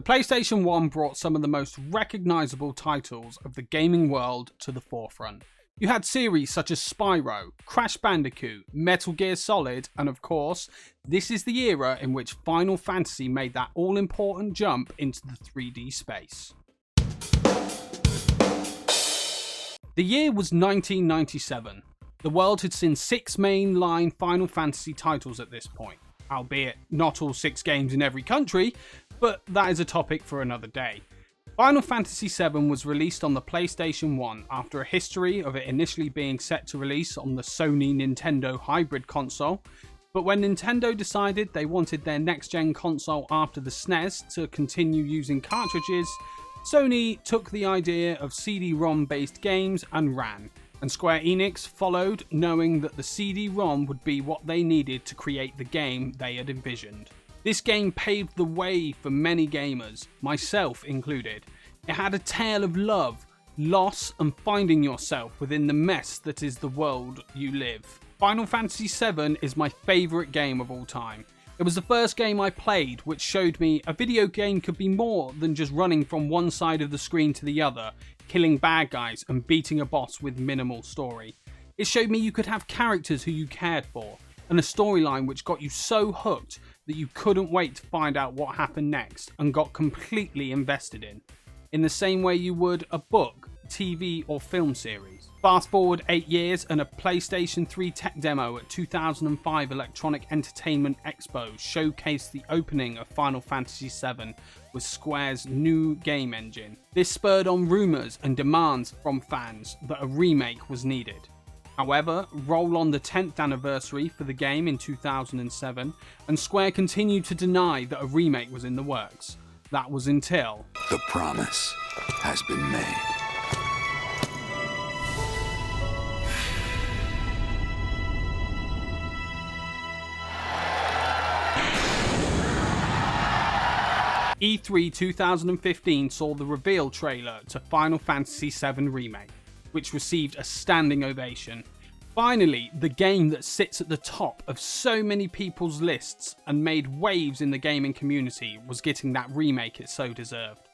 The PlayStation 1 brought some of the most recognisable titles of the gaming world to the forefront. You had series such as Spyro, Crash Bandicoot, Metal Gear Solid, and of course, this is the era in which Final Fantasy made that all-important jump into the 3D space. The year was 1997. The world had seen 6 mainline Final Fantasy titles at this point, albeit not all 6 games in every country, but that is a topic for another day. Final Fantasy VII was released on the PlayStation 1 after a history of it initially being set to release on the Sony-Nintendo hybrid console, but when Nintendo decided they wanted their next-gen console after the SNES to continue using cartridges, Sony took the idea of CD-ROM based games and ran, and Square Enix followed, knowing that the CD-ROM would be what they needed to create the game they had envisioned. This game paved the way for many gamers, myself included. It had a tale of love, loss, and finding yourself within the mess that is the world you live. Final Fantasy VII is my favourite game of all time. It was the first game I played which showed me a video game could be more than just running from one side of the screen to the other, killing bad guys and beating a boss with minimal story. It showed me you could have characters who you cared for, and a storyline which got you so hooked that you couldn't wait to find out what happened next and got completely invested in the same way you would a book, TV or film series. Fast forward 8 years and a PlayStation 3 tech demo at 2005 Electronic Entertainment Expo showcased the opening of Final Fantasy VII with Square's new game engine. This spurred on rumours and demands from fans that a remake was needed. However, roll on the 10th anniversary for the game in 2007, and Square continued to deny that a remake was in the works. That was until the promise has been made. E3 2015 saw the reveal trailer to Final Fantasy VII Remake, which received a standing ovation. Finally, the game that sits at the top of so many people's lists and made waves in the gaming community was getting that remake it so deserved.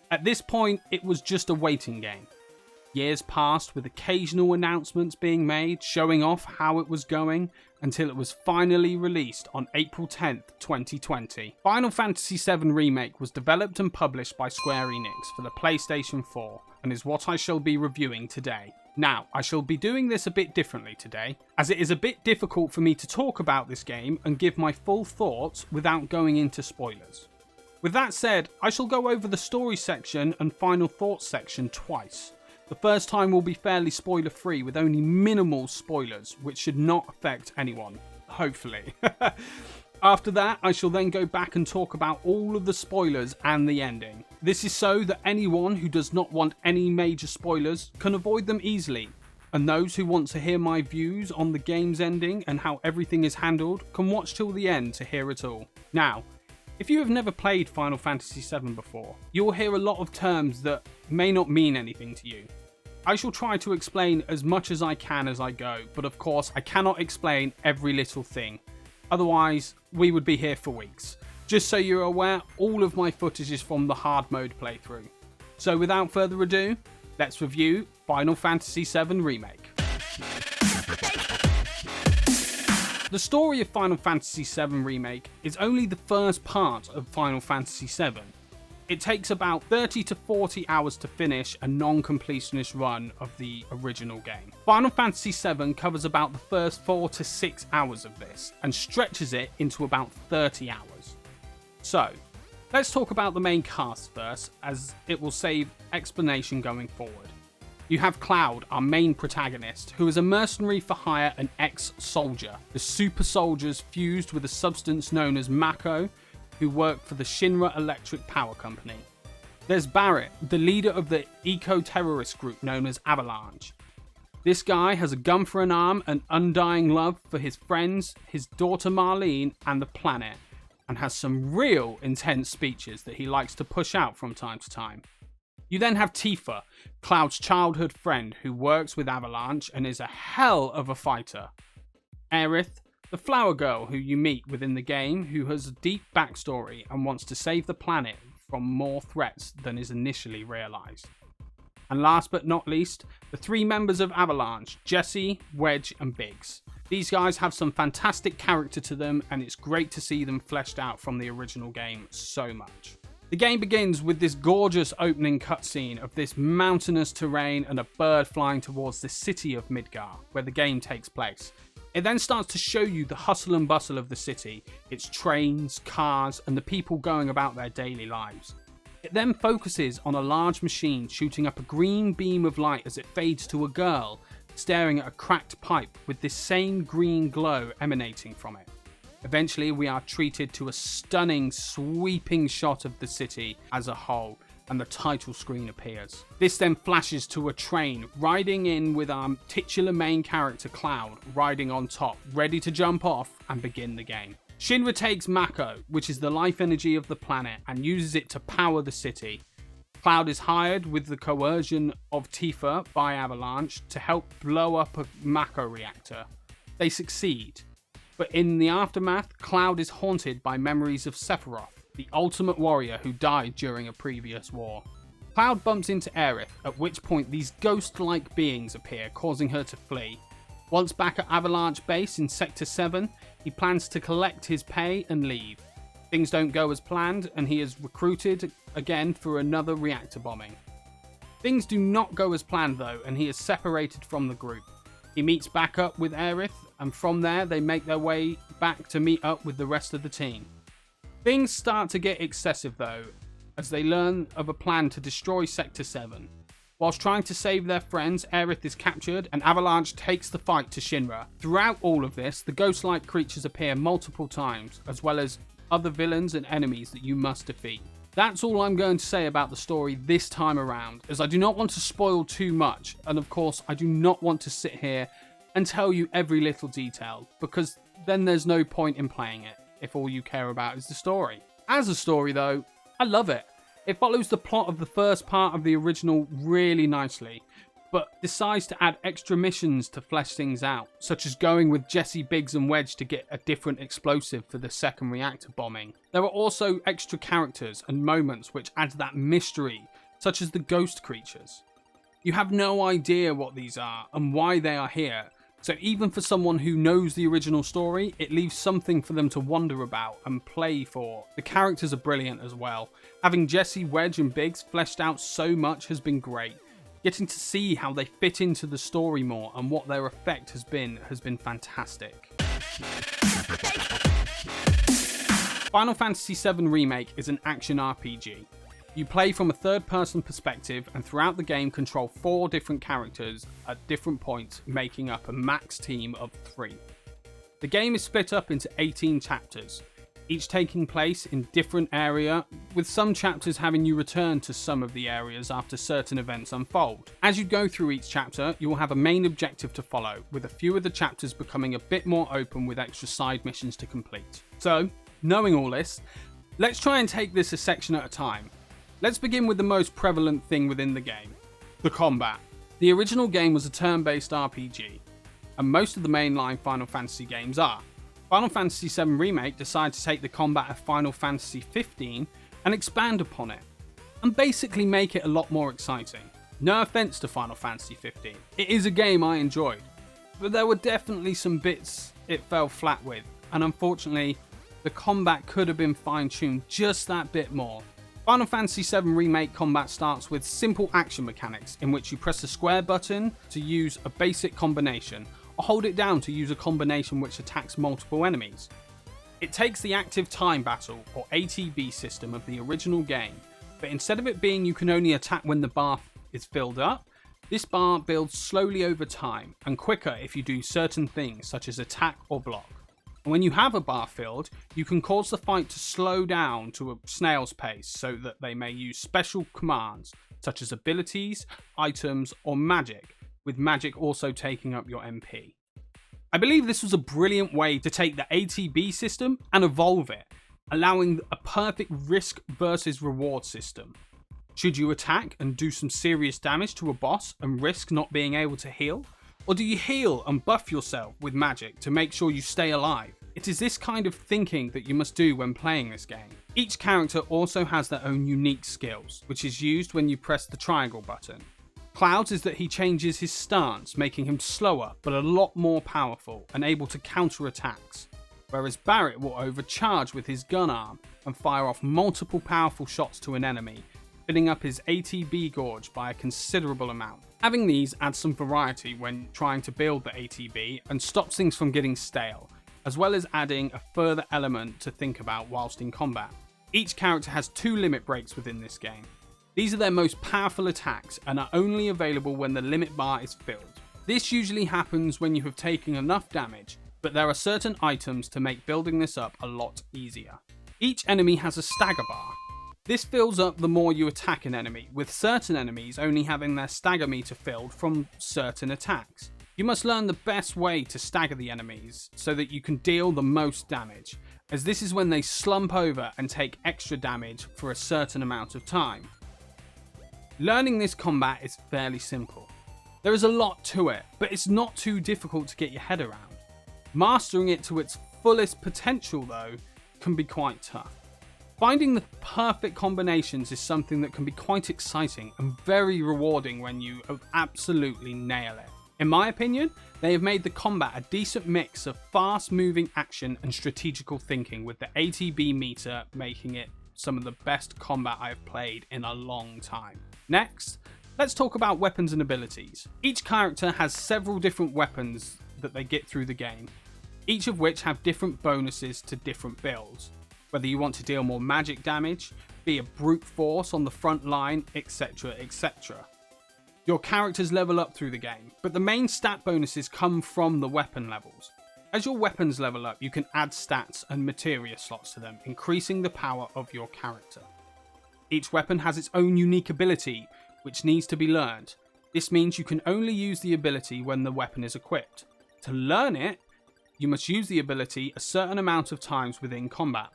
At this point, it was just a waiting game. Years passed with occasional announcements being made showing off how it was going until it was finally released on April 10th, 2020. Final Fantasy VII Remake was developed and published by Square Enix for the PlayStation 4 and is what I shall be reviewing today. Now, I shall be doing this a bit differently today, as it is a bit difficult for me to talk about this game and give my full thoughts without going into spoilers. With that said, I shall go over the story section and final thoughts section twice. The first time will be fairly spoiler free with only minimal spoilers, which should not affect anyone, hopefully. After that, I shall then go back and talk about all of the spoilers and the ending. This is so that anyone who does not want any major spoilers can avoid them easily, and those who want to hear my views on the game's ending and how everything is handled can watch till the end to hear it all. Now, if you have never played Final Fantasy VII before, you will hear a lot of terms that may not mean anything to you. I shall try to explain as much as I can as I go, but of course I cannot explain every little thing. Otherwise, we would be here for weeks. Just so you're aware, all of my footage is from the hard mode playthrough. So without further ado, let's review Final Fantasy VII Remake. The story of Final Fantasy VII Remake is only the first part of Final Fantasy VII. It takes about 30 to 40 hours to finish a non-completionist run of the original game. Final Fantasy VII covers about the first 4 to 6 hours of this and stretches it into about 30 hours. So, let's talk about the main cast first, as it will save explanation going forward. You have Cloud, our main protagonist, who is a mercenary for hire and ex-soldier. The super soldiers fused with a substance known as Mako, who work for the Shinra Electric Power Company. There's Barrett, the leader of the eco-terrorist group known as Avalanche. This guy has a gun for an arm and undying love for his friends, his daughter Marlene, and the planet, and has some real intense speeches that he likes to push out from time to time. You then have Tifa, Cloud's childhood friend who works with Avalanche and is a hell of a fighter. Aerith, the flower girl who you meet within the game, who has a deep backstory and wants to save the planet from more threats than is initially realized. And last but not least, the 3 members of Avalanche, Jesse, Wedge and Biggs. These guys have some fantastic character to them, and it's great to see them fleshed out from the original game so much. The game begins with this gorgeous opening cutscene of this mountainous terrain and a bird flying towards the city of Midgar, where the game takes place. It then starts to show you the hustle and bustle of the city, its trains, cars, and the people going about their daily lives. It then focuses on a large machine shooting up a green beam of light as it fades to a girl staring at a cracked pipe with this same green glow emanating from it. Eventually, we are treated to a stunning, sweeping shot of the city as a whole, and the title screen appears. This then flashes to a train, riding in with our titular main character Cloud, riding on top, ready to jump off and begin the game. Shinra takes Mako, which is the life energy of the planet, and uses it to power the city. Cloud is hired with the coercion of Tifa by Avalanche to help blow up a Mako reactor. They succeed, but in the aftermath, Cloud is haunted by memories of Sephiroth, the ultimate warrior who died during a previous war. Cloud bumps into Aerith, at which point these ghost-like beings appear, causing her to flee. Once back at Avalanche base in Sector 7, he plans to collect his pay and leave. Things don't go as planned, and he is recruited again for another reactor bombing. Things do not go as planned though, and he is separated from the group. He meets back up with Aerith, and from there they make their way back to meet up with the rest of the team. Things start to get excessive though, as they learn of a plan to destroy Sector 7. Whilst trying to save their friends, Aerith is captured and Avalanche takes the fight to Shinra. Throughout all of this, the ghost-like creatures appear multiple times, as well as other villains and enemies that you must defeat. That's all I'm going to say about the story this time around, as I do not want to spoil too much, and of course I do not want to sit here and tell you every little detail, because then there's no point in playing it if all you care about is the story. As a story though, I love it. It follows the plot of the first part of the original really nicely, but decides to add extra missions to flesh things out, such as going with Jesse, Biggs and Wedge to get a different explosive for the second reactor bombing. There are also extra characters and moments which add that mystery, such as the ghost creatures. You have no idea what these are and why they are here, so even for someone who knows the original story, it leaves something for them to wonder about and play for. The characters are brilliant as well. Having Jesse, Wedge and Biggs fleshed out so much has been great. Getting to see how they fit into the story more and what their effect has been fantastic. Final Fantasy VII Remake is an action RPG. You play from a third-person perspective and throughout the game control 4 different characters at different points, making up a max team of 3. The game is split up into 18 chapters, each taking place in different area, with some chapters having you return to some of the areas after certain events unfold. As you go through each chapter, you will have a main objective to follow, with a few of the chapters becoming a bit more open with extra side missions to complete. So, knowing all this, let's try and take this a section at a time. Let's begin with the most prevalent thing within the game, the combat. The original game was a turn-based RPG, and most of the mainline Final Fantasy games are. Final Fantasy VII Remake decided to take the combat of Final Fantasy XV and expand upon it, and basically make it a lot more exciting. No offense to Final Fantasy XV, it is a game I enjoyed, but there were definitely some bits it fell flat with, and unfortunately, the combat could have been fine-tuned just that bit more. Final Fantasy VII Remake combat starts with simple action mechanics in which you press the square button to use a basic combination, or hold it down to use a combination which attacks multiple enemies. It takes the active time battle, or ATB system of the original game, but instead of it being you can only attack when the bar is filled up, this bar builds slowly over time, and quicker if you do certain things such as attack or block. And when you have a bar filled, you can cause the fight to slow down to a snail's pace so that they may use special commands, such as abilities, items, or magic, with magic also taking up your MP. I believe this was a brilliant way to take the ATB system and evolve it, allowing a perfect risk versus reward system. Should you attack and do some serious damage to a boss and risk not being able to heal? Or do you heal and buff yourself with magic to make sure you stay alive? It is this kind of thinking that you must do when playing this game. Each character also has their own unique skills, which is used when you press the triangle button. Cloud's is that he changes his stance, making him slower but a lot more powerful and able to counter attacks, whereas Barrett will overcharge with his gun arm and fire off multiple powerful shots to an enemy, filling up his ATB gauge by a considerable amount. Having these adds some variety when trying to build the ATB and stops things from getting stale, as well as adding a further element to think about whilst in combat. Each character has 2 limit breaks within this game. These are their most powerful attacks and are only available when the limit bar is filled. This usually happens when you have taken enough damage, but there are certain items to make building this up a lot easier. Each enemy has a stagger bar. This fills up the more you attack an enemy, with certain enemies only having their stagger meter filled from certain attacks. You must learn the best way to stagger the enemies so that you can deal the most damage, as this is when they slump over and take extra damage for a certain amount of time. Learning this combat is fairly simple. There is a lot to it, but it's not too difficult to get your head around. Mastering it to its fullest potential though can be quite tough. Finding the perfect combinations is something that can be quite exciting and very rewarding when you absolutely nail it. In my opinion, they have made the combat a decent mix of fast moving action and strategical thinking, with the ATB meter making it some of the best combat I have played in a long time. Next, let's talk about weapons and abilities. Each character has several different weapons that they get through the game, each of which have different bonuses to different builds, whether you want to deal more magic damage, be a brute force on the front line, etc, etc. Your characters level up through the game, but the main stat bonuses come from the weapon levels. As your weapons level up, you can add stats and materia slots to them, increasing the power of your character. Each weapon has its own unique ability, which needs to be learned. This means you can only use the ability when the weapon is equipped. To learn it, you must use the ability a certain amount of times within combat.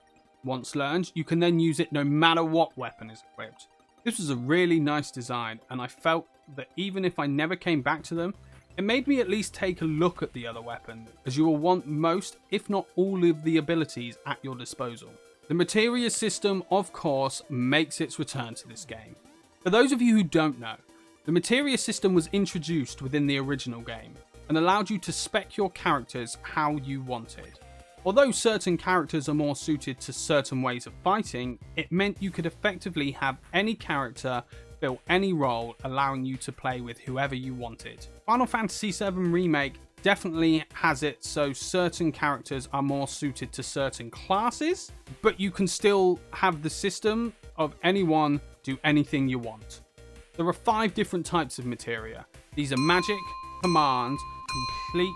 Once learned, you can then use it no matter what weapon is equipped. This was a really nice design, and I felt that even if I never came back to them, it made me at least take a look at the other weapon, as you will want most, if not all, of the abilities at your disposal. The materia system, of course, makes its return to this game. For those of you who don't know, the materia system was introduced within the original game and allowed you to spec your characters how you wanted. Although certain characters are more suited to certain ways of fighting, it meant you could effectively have any character fill any role, allowing you to play with whoever you wanted. Final Fantasy VII Remake definitely has it so certain characters are more suited to certain classes, but you can still have the system of anyone do anything you want. There are 5 different types of materia. These are magic, command, complete,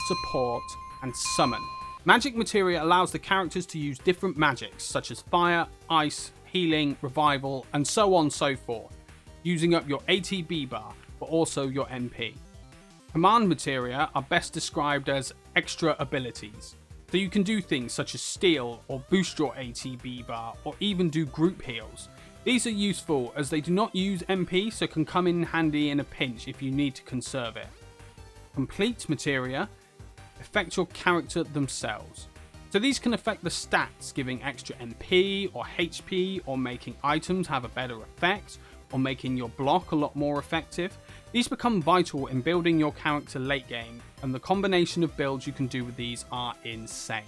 support, and summon. Magic materia allows the characters to use different magics such as fire, ice, healing, revival, and so on and so forth, using up your ATB bar, but also your MP. Command materia are best described as extra abilities, so you can do things such as steal or boost your ATB bar, or even do group heals. These are useful as they do not use MP, so can come in handy in a pinch if you need to conserve it. Complete materia affect your character themselves. So these can affect the stats, giving extra MP or HP, or making items have a better effect, or making your block a lot more effective. These become vital in building your character late game, and the combination of builds you can do with these are insane.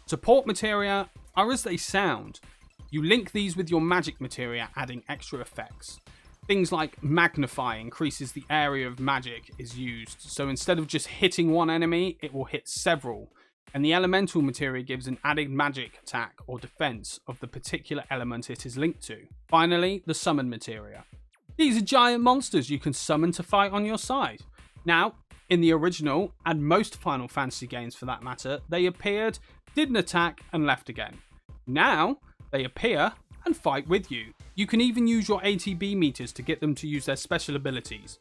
Support materia are as they sound. You link these with your magic materia, adding extra effects. Things like Magnify increases the area of magic is used, so instead of just hitting one enemy, it will hit several. And the elemental materia gives an added magic attack or defense of the particular element it is linked to. Finally, the summon materia. These are giant monsters you can summon to fight on your side. Now, in the original, and most Final Fantasy games for that matter, they appeared, did an attack, and left again. Now, they appear and fight with you. You can even use your ATB meters to get them to use their special abilities.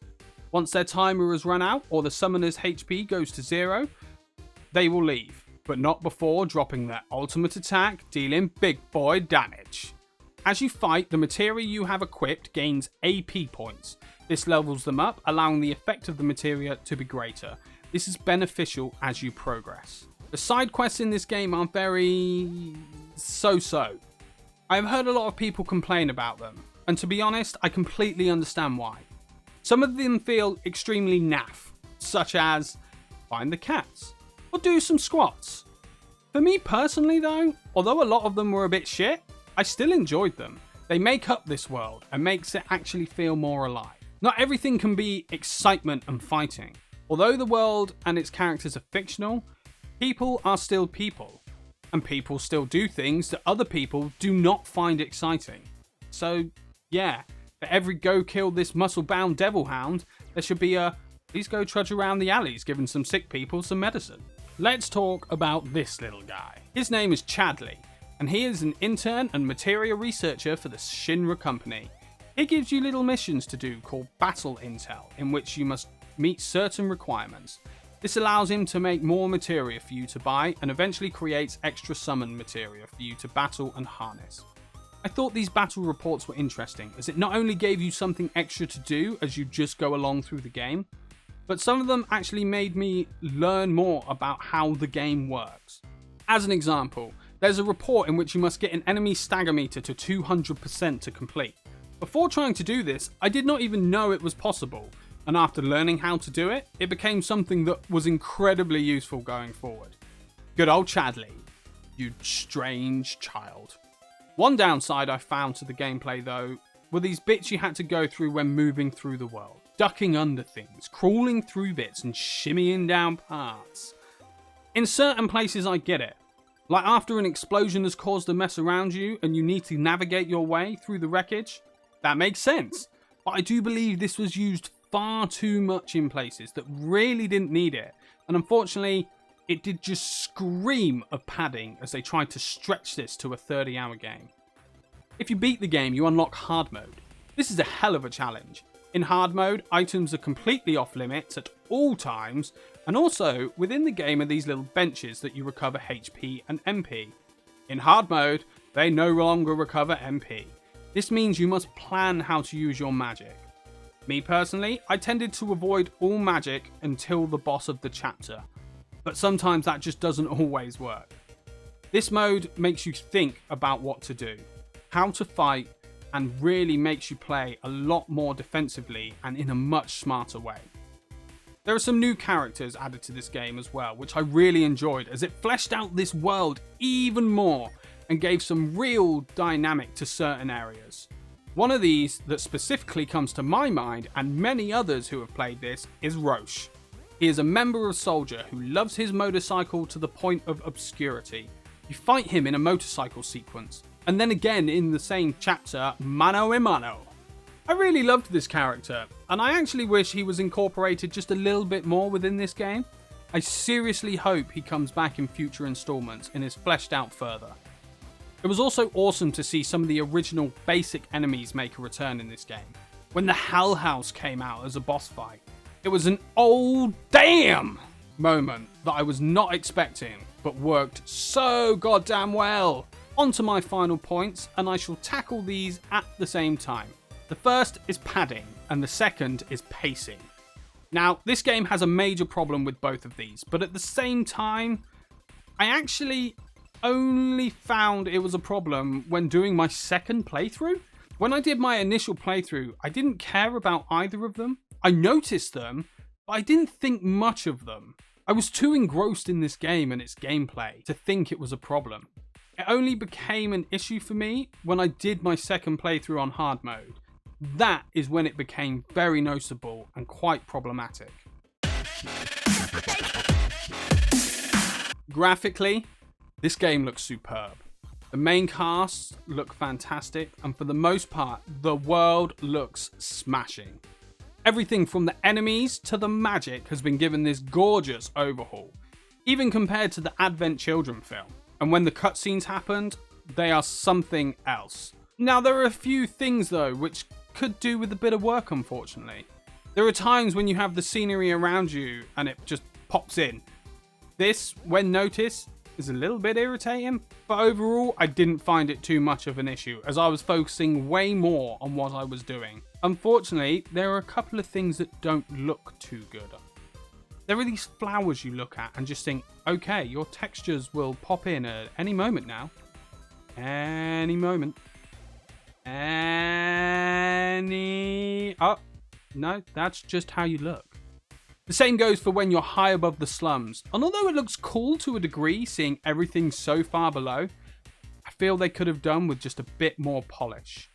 Once their timer has run out or the summoner's HP goes to 0, they will leave, but not before dropping their ultimate attack, dealing big boy damage. As you fight, the materia you have equipped gains AP points. This levels them up, allowing the effect of the materia to be greater. This is beneficial as you progress. The side quests in this game are very so-so. I have heard a lot of people complain about them, and to be honest, I completely understand why. Some of them feel extremely naff, such as find the cats, or do some squats. For me personally though, although a lot of them were a bit shit, I still enjoyed them. They make up this world and makes it actually feel more alive. Not everything can be excitement and fighting. Although the world and its characters are fictional, people are still people. And people still do things that other people do not find exciting. So yeah, for every go kill this muscle-bound devil hound, there should be a please go trudge around the alleys giving some sick people some medicine. Let's talk about this little guy. His name is Chadley, and he is an intern and materia researcher for the Shinra company. He gives you little missions to do called Battle Intel, in which you must meet certain requirements. This allows him to make more materia for you to buy and eventually creates extra summon materia for you to battle and harness. I thought these battle reports were interesting, as it not only gave you something extra to do as you just go along through the game, but some of them actually made me learn more about how the game works. As an example, there's a report in which you must get an enemy stagger meter to 200% to complete. Before trying to do this, I did not even know it was possible, and after learning how to do it, it became something that was incredibly useful going forward. Good old Chadley, you strange child. One downside I found to the gameplay though, were these bits you had to go through when moving through the world. Ducking under things, crawling through bits and shimmying down parts. In certain places I get it. Like after an explosion has caused a mess around you and you need to navigate your way through the wreckage. That makes sense. But I do believe this was used far too much in places that really didn't need it. And unfortunately, it did just scream of padding as they tried to stretch this to a 30-hour game. If you beat the game, you unlock hard mode. This is a hell of a challenge. In hard mode, items are completely off limits at all times, and also within the game are these little benches that you recover HP and MP. In hard mode, they no longer recover MP. This means you must plan how to use your magic. Me personally, I tended to avoid all magic until the boss of the chapter, but sometimes that just doesn't always work. This mode makes you think about what to do, how to fight, and really makes you play a lot more defensively and in a much smarter way. There are some new characters added to this game as well, which I really enjoyed as it fleshed out this world even more and gave some real dynamic to certain areas. One of these that specifically comes to my mind and many others who have played this is Roche. He is a member of Soldier who loves his motorcycle to the point of obscurity. You fight him in a motorcycle sequence, and then again in the same chapter, mano a mano. I really loved this character, and I actually wish he was incorporated just a little bit more within this game. I seriously hope he comes back in future installments and is fleshed out further. It was also awesome to see some of the original basic enemies make a return in this game. When the Hell House came out as a boss fight, it was an oh damn moment that I was not expecting, but worked so goddamn well. On to my final points, and I shall tackle these at the same time. The first is padding, and the second is pacing. Now, this game has a major problem with both of these, but at the same time, I actually only found it was a problem when doing my second playthrough. When I did my initial playthrough, I didn't care about either of them. I noticed them, but I didn't think much of them. I was too engrossed in this game and its gameplay to think it was a problem. It only became an issue for me when I did my second playthrough on hard mode. That is when it became very noticeable and quite problematic. Graphically, this game looks superb. The main casts look fantastic, and for the most part, the world looks smashing. Everything from the enemies to the magic has been given this gorgeous overhaul, even compared to the Advent Children film. And when the cutscenes happened, they are something else. Now, there are a few things though which could do with a bit of work, unfortunately. There are times when you have the scenery around you and it just pops in. This, when noticed, is a little bit irritating, but overall I didn't find it too much of an issue as I was focusing way more on what I was doing. Unfortunately, there are a couple of things that don't look too good. There are these flowers you look at and just think, okay, your textures will pop in at any moment now. Any moment. Oh, no, that's just how you look. The same goes for when you're high above the slums. And although it looks cool to a degree, seeing everything so far below, I feel they could have done with just a bit more polish.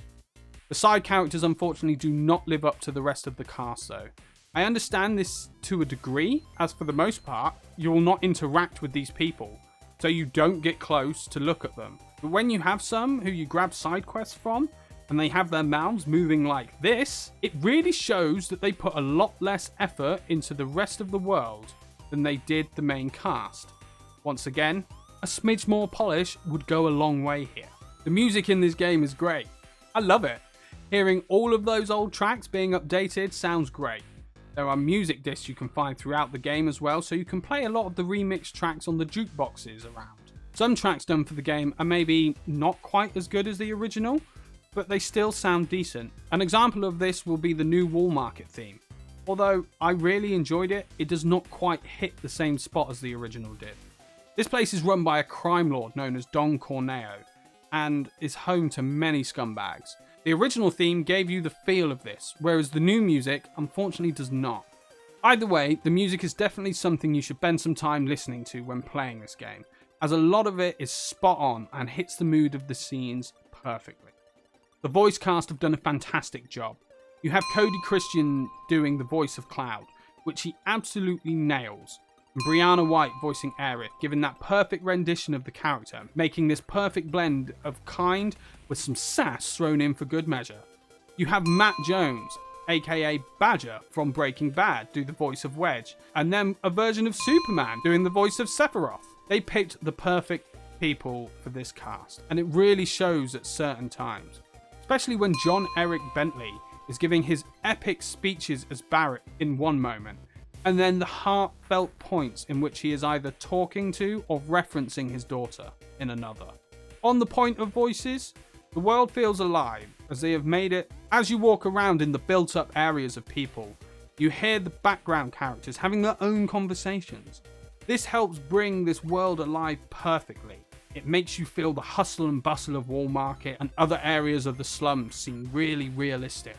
The side characters unfortunately do not live up to the rest of the cast though. I understand this to a degree, as for the most part, you will not interact with these people, so you don't get close to look at them. But when you have some who you grab side quests from, and they have their mouths moving like this, it really shows that they put a lot less effort into the rest of the world than they did the main cast. Once again, a smidge more polish would go a long way here. The music in this game is great. I love it. Hearing all of those old tracks being updated sounds great. There are music discs you can find throughout the game as well, so you can play a lot of the remixed tracks on the jukeboxes around. Some tracks done for the game are maybe not quite as good as the original, but they still sound decent. An example of this will be the new Wall Market theme. Although I really enjoyed it, it does not quite hit the same spot as the original did. This place is run by a crime lord known as Don Corneo, and is home to many scumbags. The original theme gave you the feel of this, whereas the new music unfortunately does not. Either way, the music is definitely something you should spend some time listening to when playing this game, as a lot of it is spot on and hits the mood of the scenes perfectly. The voice cast have done a fantastic job. You have Cody Christian doing the voice of Cloud, which he absolutely nails, and Briana White voicing Aerith, giving that perfect rendition of the character, making this perfect blend of kind with some sass thrown in for good measure. You have Matt Jones, aka Badger from Breaking Bad, do the voice of Wedge, and then a version of Superman doing the voice of Sephiroth. They picked the perfect people for this cast, and it really shows at certain times. Especially when John Eric Bentley is giving his epic speeches as Barrett in one moment, and then the heartfelt points in which he is either talking to or referencing his daughter in another. On the point of voices, the world feels alive as they have made it. As you walk around in the built-up areas of people, you hear the background characters having their own conversations. This helps bring this world alive perfectly. It makes you feel the hustle and bustle of Wall Market and other areas of the slums seem really realistic.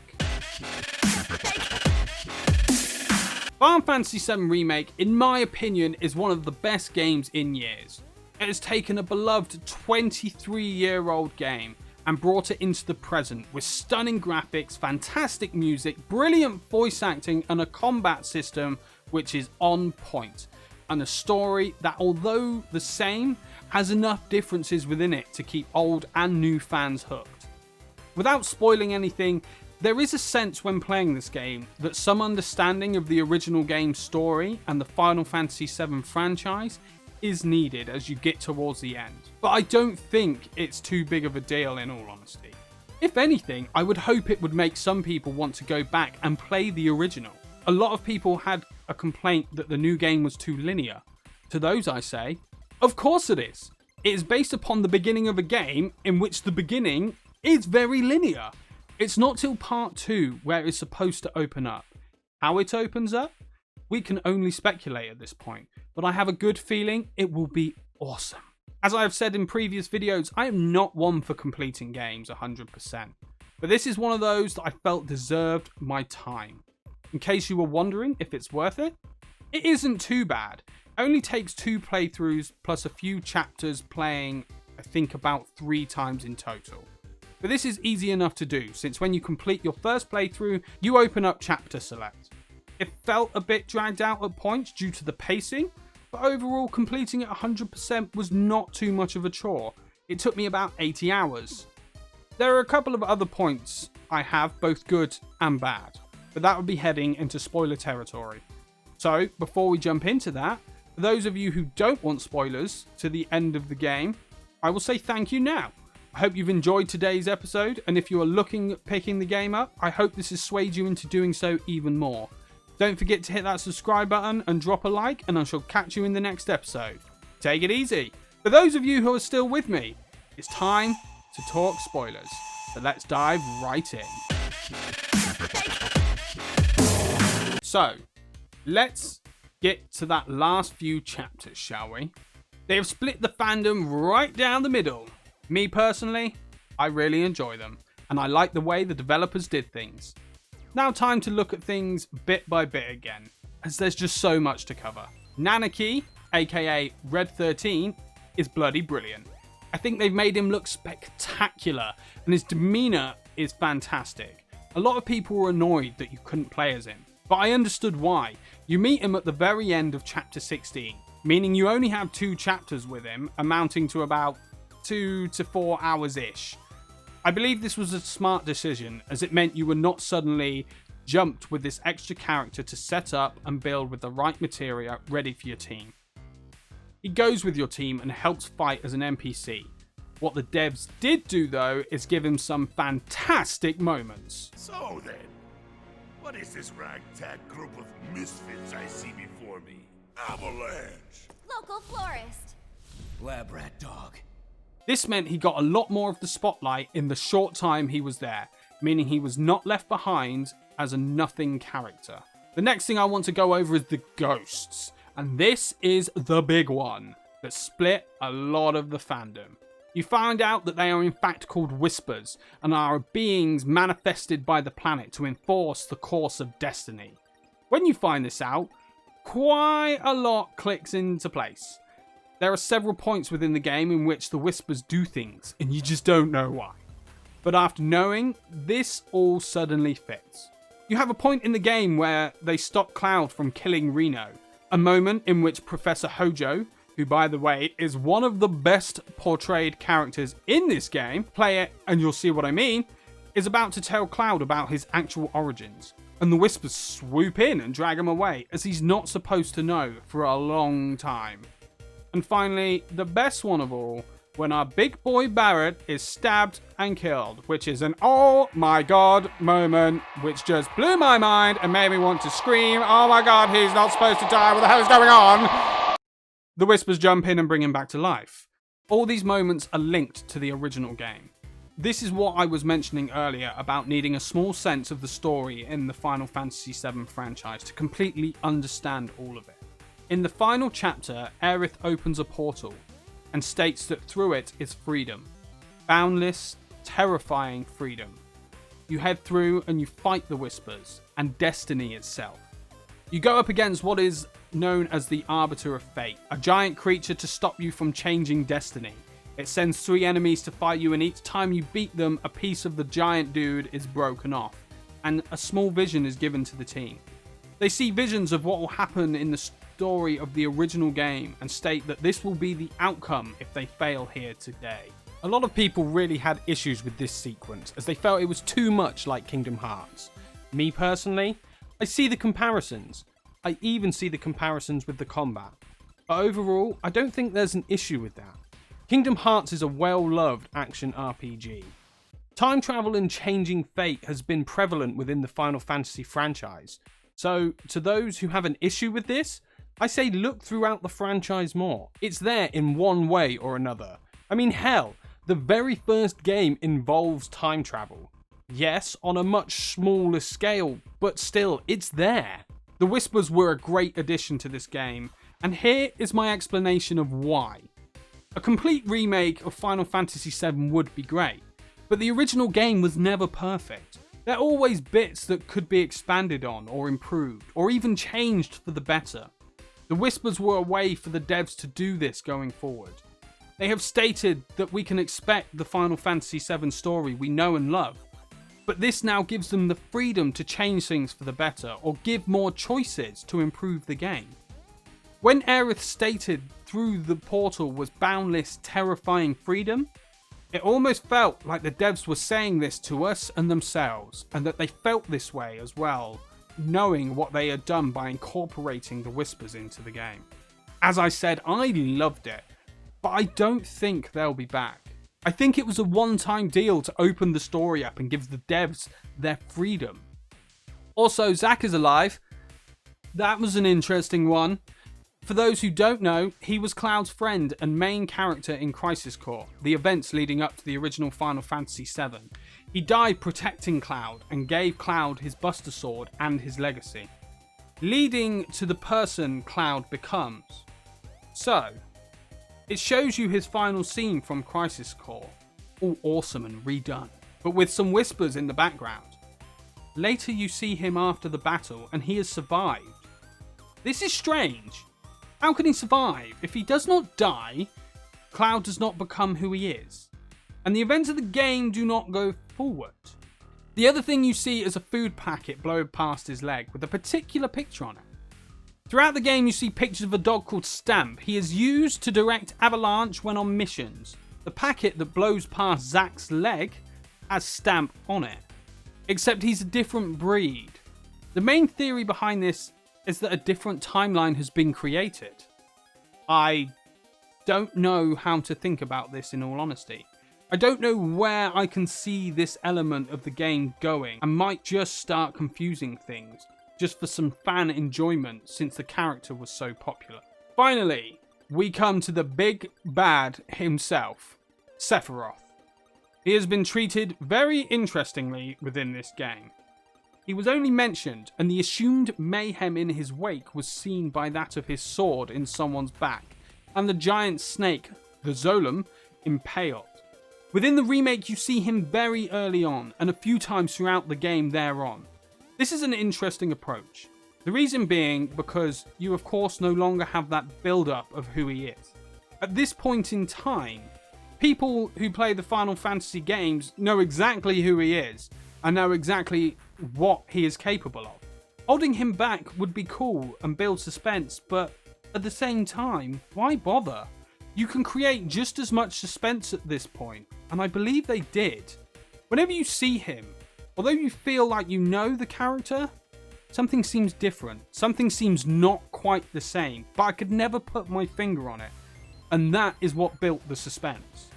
Final Fantasy VII Remake, in my opinion, is one of the best games in years. It has taken a beloved 23-year-old game and brought it into the present with stunning graphics, fantastic music, brilliant voice acting, and a combat system which is on point. And a story that, although the same, has enough differences within it to keep old and new fans hooked. Without spoiling anything, there is a sense when playing this game that some understanding of the original game's story and the Final Fantasy VII franchise is needed as you get towards the end. But I don't think it's too big of a deal in all honesty. If anything, I would hope it would make some people want to go back and play the original. A lot of people had a complaint that the new game was too linear. To those I say, of course it is. It is based upon the beginning of a game in which the beginning is very linear. It's not till part 2 where it's supposed to open up. How it opens up? We can only speculate at this point, but I have a good feeling it will be awesome. As I have said in previous videos, I am not one for completing games 100%, but this is one of those that I felt deserved my time. In case you were wondering if it's worth it, it isn't too bad. It only takes 2 playthroughs plus a few chapters playing, I think about 3 times in total. But this is easy enough to do, since when you complete your first playthrough, you open up chapter select. It felt a bit dragged out at points due to the pacing, but overall completing it 100% was not too much of a chore. It took me about 80 hours. There are a couple of other points I have, both good and bad, but that would be heading into spoiler territory. So before we jump into that, for those of you who don't want spoilers to the end of the game, I will say thank you now. I hope you've enjoyed today's episode, and if you are looking at picking the game up, I hope this has swayed you into doing so even more. Don't forget to hit that subscribe button and drop a like, and I shall catch you in the next episode. Take it easy. For those of you who are still with me, it's time to talk spoilers. So let's dive right in. So, let's get to that last few chapters, shall we? They have split the fandom right down the middle. Me personally, I really enjoy them, and I like the way the developers did things. Now time to look at things bit by bit again, as there's just so much to cover. Nanaki, aka Red 13, is bloody brilliant. I think they've made him look spectacular, and his demeanour is fantastic. A lot of people were annoyed that you couldn't play as him, but I understood why. You meet him at the very end of chapter 16, meaning you only have 2 chapters with him, amounting to about 2 to 4 hours-ish. I believe this was a smart decision, as it meant you were not suddenly jumped with this extra character to set up and build with the right materia ready for your team. He goes with your team and helps fight as an NPC. What the devs did do though is give him some fantastic moments. So then, what is this ragtag group of misfits I see before me? Avalanche! Local florist. Lab rat dog. This meant he got a lot more of the spotlight in the short time he was there, meaning he was not left behind as a nothing character. The next thing I want to go over is the ghosts, and this is the big one that split a lot of the fandom. You find out that they are in fact called Whispers and are beings manifested by the planet to enforce the course of destiny. When you find this out, quite a lot clicks into place. There are several points within the game in which the Whispers do things and you just don't know why. But after knowing, this all suddenly fits. You have a point in the game where they stop Cloud from killing Reno, a moment in which Professor Hojo, who by the way is one of the best portrayed characters in this game, play it and you'll see what I mean, is about to tell Cloud about his actual origins. And the Whispers swoop in and drag him away as he's not supposed to know for a long time. And finally, the best one of all, when our big boy Barrett is stabbed and killed, which is an oh my god moment, which just blew my mind and made me want to scream, oh my god, he's not supposed to die, what the hell is going on? The Whispers jump in and bring him back to life. All these moments are linked to the original game. This is what I was mentioning earlier about needing a small sense of the story in the Final Fantasy VII franchise to completely understand all of it. In the final chapter, Aerith opens a portal and states that through it is freedom. Boundless, terrifying freedom. You head through and you fight the Whispers and destiny itself. You go up against what is known as the Arbiter of Fate, a giant creature to stop you from changing destiny. It sends 3 enemies to fight you, and each time you beat them, a piece of the giant dude is broken off, and a small vision is given to the team. They see visions of what will happen in the story of the original game and state that this will be the outcome if they fail here today. A lot of people really had issues with this sequence, as they felt it was too much like Kingdom Hearts. Me personally, I see the comparisons. I even see the comparisons with the combat. But overall, I don't think there's an issue with that. Kingdom Hearts is a well-loved action RPG. Time travel and changing fate has been prevalent within the Final Fantasy franchise. So, to those who have an issue with this, I say look throughout the franchise more. It's there in one way or another. I mean, hell, the very first game involves time travel. Yes, on a much smaller scale, but still, it's there. The Whispers were a great addition to this game, and here is my explanation of why. A complete remake of Final Fantasy VII would be great, but the original game was never perfect. There are always bits that could be expanded on or improved, or even changed for the better. The Whispers were a way for the devs to do this going forward. They have stated that we can expect the Final Fantasy VII story we know and love, but this now gives them the freedom to change things for the better or give more choices to improve the game. When Aerith stated through the portal was boundless, terrifying freedom, it almost felt like the devs were saying this to us and themselves, and that they felt this way as well, knowing what they had done by incorporating the Whispers into the game. As I said, I loved it, but I don't think they'll be back. I think it was a one-time deal to open the story up and give the devs their freedom. Also, Zack is alive. That was an interesting one. For those who don't know, he was Cloud's friend and main character in Crisis Core, the events leading up to the original Final Fantasy VII. He died protecting Cloud and gave Cloud his Buster Sword and his legacy, leading to the person Cloud becomes. So, it shows you his final scene from Crisis Core, all awesome and redone, but with some whispers in the background. Later you see him after the battle and he has survived. This is strange. How can he survive? If he does not die, Cloud does not become who he is, and the events of the game do not go forward. The other thing you see is a food packet blow past his leg with a particular picture on it. Throughout the game you see pictures of a dog called Stamp. He is used to direct Avalanche when on missions. The packet that blows past Zack's leg has Stamp on it, except he's a different breed. The main theory behind this is that a different timeline has been created. I don't know how to think about this in all honesty. I don't know where I can see this element of the game going. I might just start confusing things just for some fan enjoyment since the character was so popular. Finally, we come to the big bad himself, Sephiroth. He has been treated very interestingly within this game. He was only mentioned, and the assumed mayhem in his wake was seen by that of his sword in someone's back, and the giant snake, the Zolom, impaled. Within the remake you see him very early on, and a few times throughout the game thereon. This is an interesting approach. The reason being because you of course no longer have that build-up of who he is. At this point in time, people who play the Final Fantasy games know exactly who he is, and know exactly what he is capable of. Holding him back would be cool and build suspense, but at the same time, why bother? You can create just as much suspense at this point, and I believe they did. Whenever you see him, although you feel like you know the character, something seems different. Something seems not quite the same, but I could never put my finger on it, and that is what built the suspense.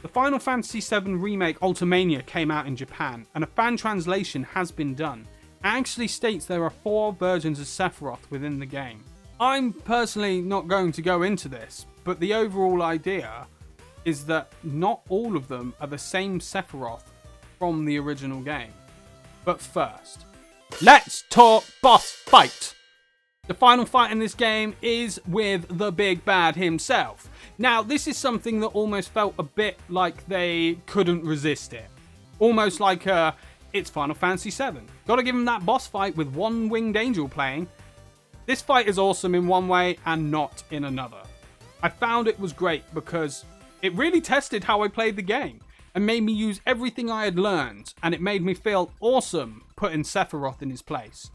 The Final Fantasy VII Remake Ultimania came out in Japan, and a fan translation has been done. It actually states there are 4 versions of Sephiroth within the game. I'm personally not going to go into this, but the overall idea is that not all of them are the same Sephiroth from the original game. But first, let's talk boss fight! The final fight in this game is with the big bad himself. Now, this is something that almost felt a bit like they couldn't resist it. Almost like it's Final Fantasy VII. Gotta give him that boss fight with one winged angel playing. This fight is awesome in one way and not in another. I found it was great because it really tested how I played the game and made me use everything I had learned, and it made me feel awesome putting Sephiroth in his place.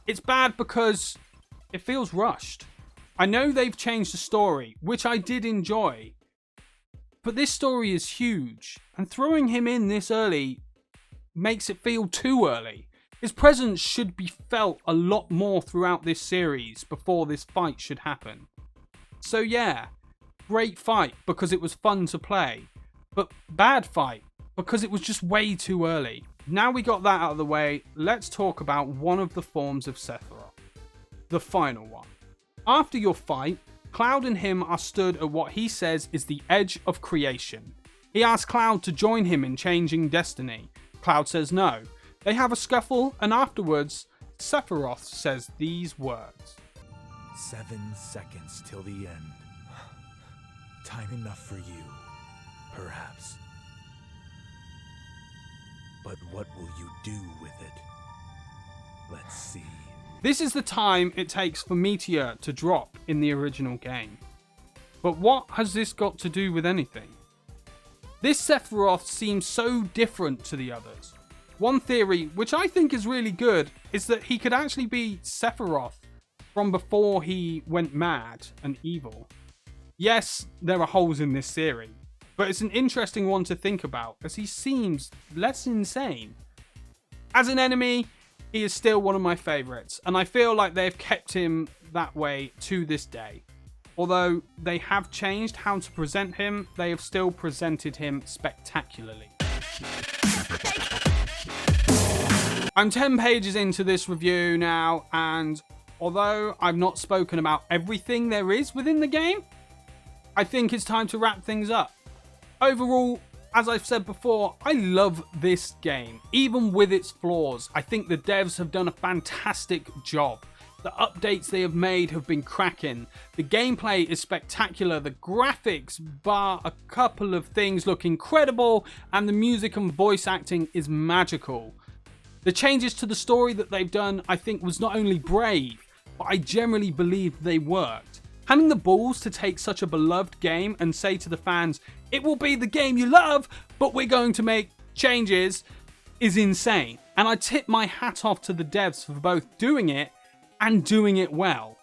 It's bad because it feels rushed. I know they've changed the story, which I did enjoy, but this story is huge, and throwing him in this early makes it feel too early. His presence should be felt a lot more throughout this series before this fight should happen. So yeah, great fight because it was fun to play, but bad fight because it was just way too early. Now we got that out of the way, let's talk about one of the forms of Sephiroth. The final one. After your fight, Cloud and him are stood at what he says is the edge of creation. He asks Cloud to join him in changing destiny. Cloud says no. They have a scuffle, and afterwards, Sephiroth says these words. 7 seconds till the end. Time enough for you, perhaps. But what will you do with it? Let's see. This is the time it takes for Meteor to drop in the original game. But what has this got to do with anything? This Sephiroth seems so different to the others. One theory, which I think is really good, is that he could actually be Sephiroth from before he went mad and evil. Yes, there are holes in this theory, but it's an interesting one to think about as he seems less insane. As an enemy, he is still one of my favourites, and I feel like they've kept him that way to this day. Although they have changed how to present him, they have still presented him spectacularly. I'm 10 pages into this review now, and although I've not spoken about everything there is within the game, I think it's time to wrap things up. Overall, as I've said before, I love this game. Even with its flaws, I think the devs have done a fantastic job. The updates they have made have been cracking. The gameplay is spectacular. The graphics, bar a couple of things, look incredible, and the music and voice acting is magical. The changes to the story that they've done, I think, was not only brave, but I generally believe they worked. Having the balls to take such a beloved game and say to the fans, it will be the game you love, but we're going to make changes, is insane. And I tip my hat off to the devs for both doing it and doing it well.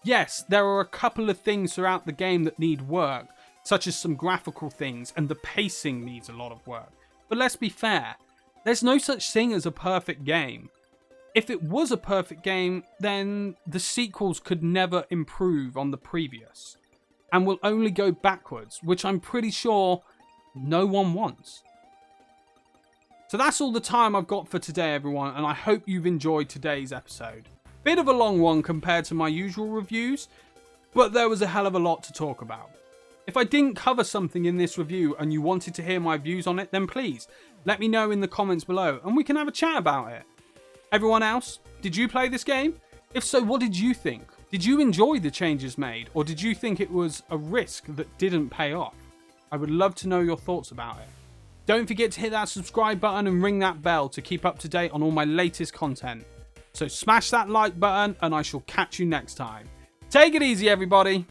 Yes, there are a couple of things throughout the game that need work, such as some graphical things, and the pacing needs a lot of work. But let's be fair, there's no such thing as a perfect game. If it was a perfect game, then the sequels could never improve on the previous, and will only go backwards, which I'm pretty sure no one wants. So that's all the time I've got for today, everyone, and I hope you've enjoyed today's episode. Bit of a long one compared to my usual reviews, but there was a hell of a lot to talk about. If I didn't cover something in this review and you wanted to hear my views on it, then please let me know in the comments below and we can have a chat about it. Everyone else, did you play this game? If so, what did you think? Did you enjoy the changes made, or did you think it was a risk that didn't pay off? I would love to know your thoughts about it. Don't forget to hit that subscribe button and ring that bell to keep up to date on all my latest content. So smash that like button and I shall catch you next time. Take it easy, everybody.